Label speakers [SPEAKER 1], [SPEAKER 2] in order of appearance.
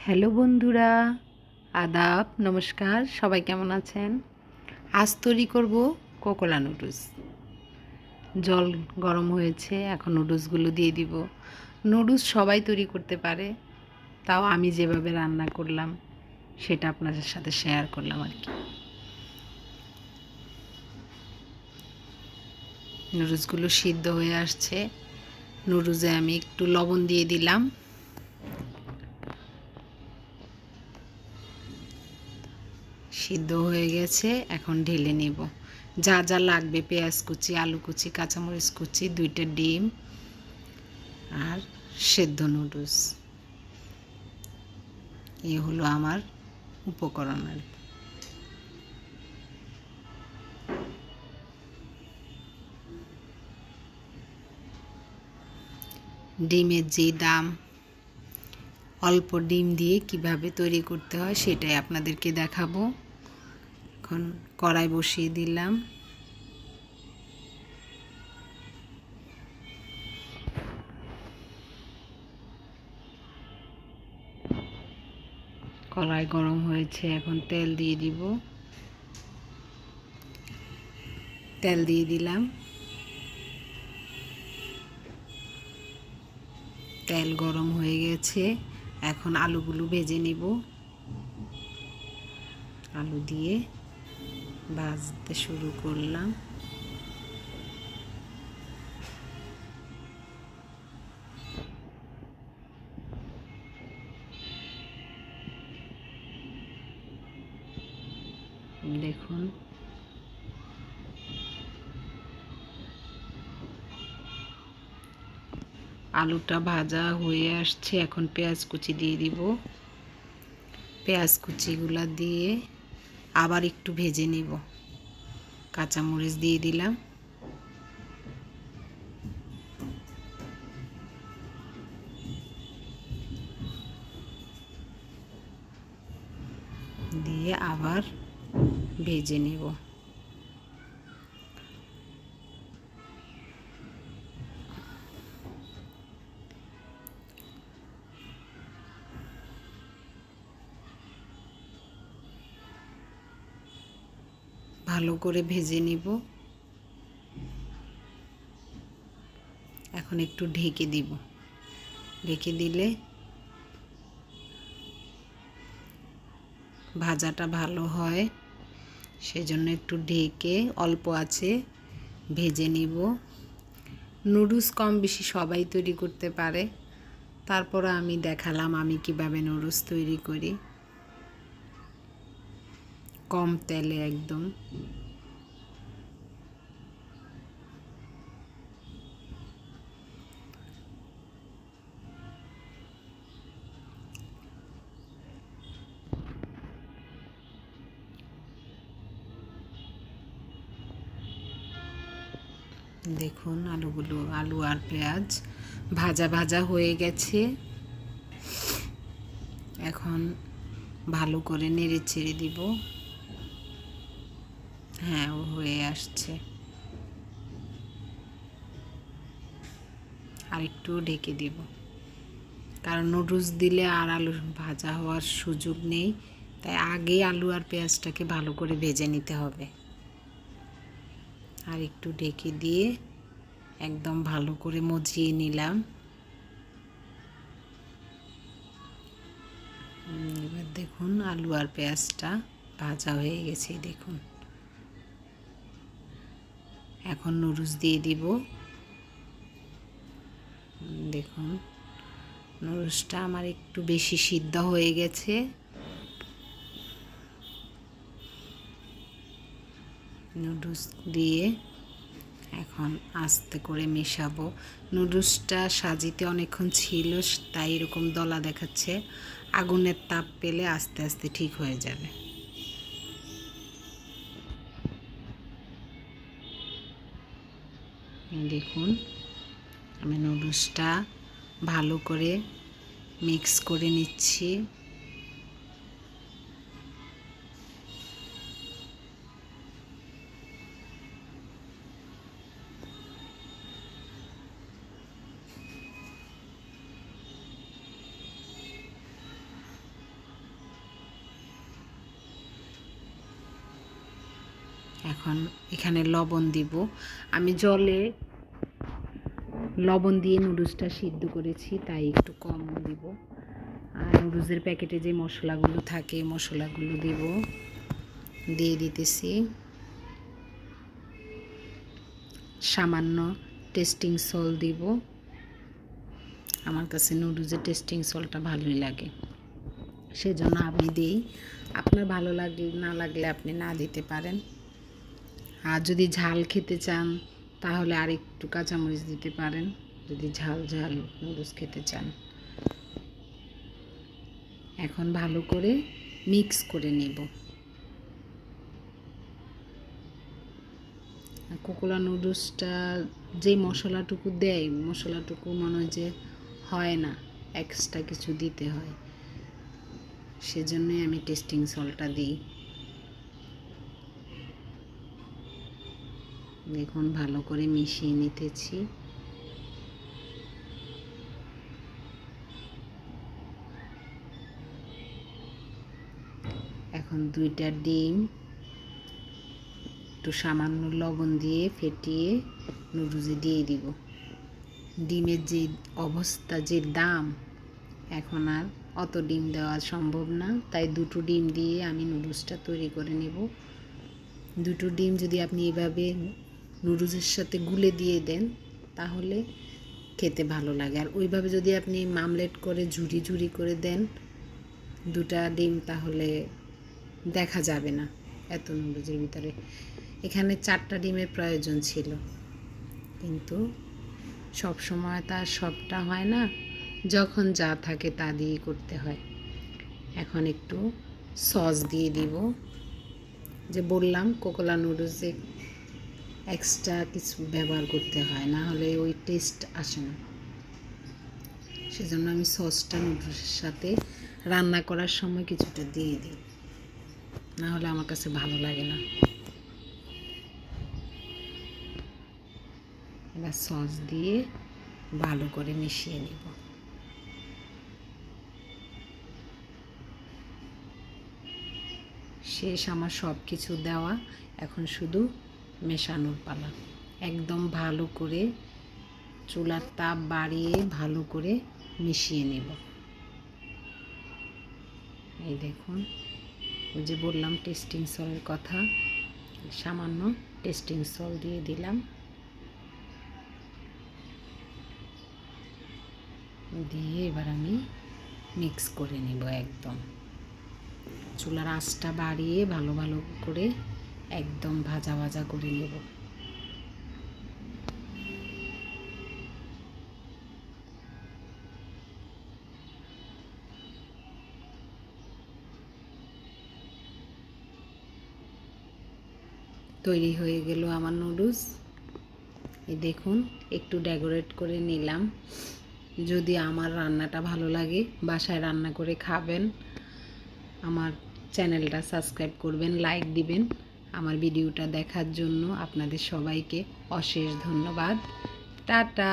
[SPEAKER 1] Hello বন্ধুরা, আদাব, নমস্কার। সবাই কেমন আছেন? আজ তৈরি করব কোকোলা নুডলস। জল গরম হয়েছে, এখন নুডলসগুলো দিয়ে দিব। নুডলস সবাই তৈরি করতে পারে, তাও আমি যেভাবে রান্না করলাম সেটা আপনাদের সাথে শেয়ার করলাম আর কি। নুডলসগুলো সিদ্ধ হয়ে আসছে। নুডলসে আমি একটু লবণ দিয়ে দিলাম। সিদ্ধ হয়ে গেছে, এখন ঢেলে নেব। যা যা লাগবে পেঁয়াজ কুচি, আলু কুচি, কাঁচামরিচ কুচি, 2টা ডিম আর সেদ্ধ নুডলস। এ হলো আমার উপকরণ আর কি। ডিমের যে দাম, অল্প ডিম দিয়ে কিভাবে তৈরি করতে হয় সেটাই আপনাদেরকে দেখাবো। এখন কড়াই বসিয়ে দিলাম। কড়াই গরম হয়েছে, এখন তেল দিয়ে দিব। তেল দিয়ে দিলাম। তেল গরম হয়ে গেছে, এখন আলুগুলো ভেজে নেব। আলু দিয়ে ভাজতে শুরু করলাম। দেখুন আলুটা ভাজা হয়ে আসছে, এখন পেঁয়াজ কুচি দিয়ে দিব। পেঁয়াজ কুচিগুলা দিয়ে আবার একটু ভেজে নেব। কাঁচামরিচ দিয়ে দিলাম। দিয়ে আবার ভেজে নেব। ভালো করে ভেজে নিব। এখন একটু ঢেকে দিব। ঢেকে দিলে ভাজাটা ভালো হয়, সেজন্য একটু ঢেকে অল্প আছে ভেজে নিব। নুডলস কম বেশি সবাই তৈরি করতে পারে, তারপর আমি দেখালাম আমি কিভাবে নুডলস তৈরি করি, কম তেলে একদম। দেখুন আলু আর পেঁয়াজ ভাজা ভাজা হয়ে গেছে। এখন ভালো করে নেড়ে ছেড়ে দিব। হ্যাঁ, ও হয়ে আসছে। আর একটু ঢেকে দিব, কারণ নুডলস দিলে আর আলু ভাজা হওয়ার সুযোগ নেই, তাই আগে আলু আর পেঁয়াজটাকে ভালো করে ভেজে নিতে হবে। আর একটু ঢেকে দিয়ে একদম ভালো করে মজিয়ে নিলাম। এবার দেখুন আলু আর পেঁয়াজটা ভাজা হয়ে গেছে। দেখুন এখন নুডলস দিয়ে দিব। দেখুন নুডলসটা আমার একটু বেশি সিদ্ধ হয়ে গেছে। নুডলস দিয়ে এখন আস্তে করে মেশাবো। নুডলসটা সাজিতে অনেকক্ষণ ছিল, তাই এরকম দলা দেখাচ্ছে। আগুনের তাপ পেলে আস্তে আস্তে ঠিক হয়ে যাবে। দেখুন আমি নুডলসটা ভালো করে মিক্স করে নিচ্ছি। এখন এখানে লবণ দিব। আমি জলে লবণ দিয়ে নুডলসটা সিদ্ধ করেছি, তাই একটু কম দিব। আর নুডলসের প্যাকেটে যে মশলাগুলো থাকে মশলাগুলো দিয়ে দিতেছি। সামান্য টেস্টিং সল্ট দিব। আমার কাছে নুডলসের টেস্টিং সল্টটা ভালোই লাগে, সেজন্য আমি দিই। আপনার ভালো লাগলে না লাগলে আপনি না দিতে পারেন। আর যদি ঝাল খেতে চান তাহলে আরেকটু কাঁচামরিচ দিতে পারেন, যদি ঝাল ঝাল নুডলস খেতে চান। এখন ভালো করে মিক্স করে নেব। কোকোলা নুডলসটা যে মশলাটুকু দেয় মশলাটুকু মনে হয় যে হয় না, এক্সট্রা কিছু দিতে হয়, সেজন্যই আমি টেস্টিং সল্টটা দিই। দেখুন ভালো করে মিশিয়ে নিতেছি। এখন 2টা ডিম একটু সামান্য লবণ দিয়ে ফেটিয়ে নুডলসে দিয়ে দিব। ডিমের যে অবস্থা, যে দাম, এখন আর অত ডিম দেওয়া সম্ভব না, তাই 2টো ডিম দিয়ে আমি নুডলসটা তৈরি করে নেব। 2টো ডিম যদি আপনি এভাবে নুডলসের সাথে গুলে দিয়ে দেন তাহলে খেতে ভালো লাগে। আর ওইভাবে যদি আপনি মামলেট করে ঝুরি ঝুরি করে দেন 2টা ডিম, তাহলে দেখা যাবে না এত নুডলসের ভিতরে। এখানে 4টা ডিমের প্রয়োজন ছিল, কিন্তু সব সময় তার সবটা হয় না, যখন যা থাকে তা দিয়ে করতে হয়। এখন একটু সস দিয়ে দিব। যে বললাম কোকোলা নুডলসে এক্সট্রা কিছু ব্যবহার করতে হয়, না হলে ওই টেস্ট আসে না। সেজন্য আমি সসটা নুডলসের সাথে রান্না করার সময় কিছুটা দিয়ে দিই, না হলে আমার কাছে ভালো লাগে না। এবার সস দিয়ে ভালো করে মিশিয়ে নেব। শেষ আমার সব কিছু দেওয়া, এখন শুধু মেশানোর পালা। একদম ভালো করে চুলার তাপ বাড়িয়ে ভালো করে মিশিয়ে নেব। এই দেখুন, ওই যে বললাম টেস্টিং সল্টের কথা, সামান্য টেস্টিং সল্ট দিয়ে দিলাম। দিয়ে এবার আমি মিক্স করে নেব। একদম চুলার আঁচটা বাড়িয়ে ভালো ভালো করে একদম ভাজা ভাজা করে নেব। তৈরি হয়ে গেল আমার নুডলস। এই দেখুন, একটু ডেকোরেট করে নিলাম। যদি আমার রান্নাটা ভালো লাগে বাসায় রান্না করে খাবেন। আমার চ্যানেলটা সাবস্ক্রাইব করবেন, লাইক দিবেন। আমার ভিডিওটা দেখার জন্য আপনাদের সবাইকে অশেষ ধন্যবাদ। টাটা।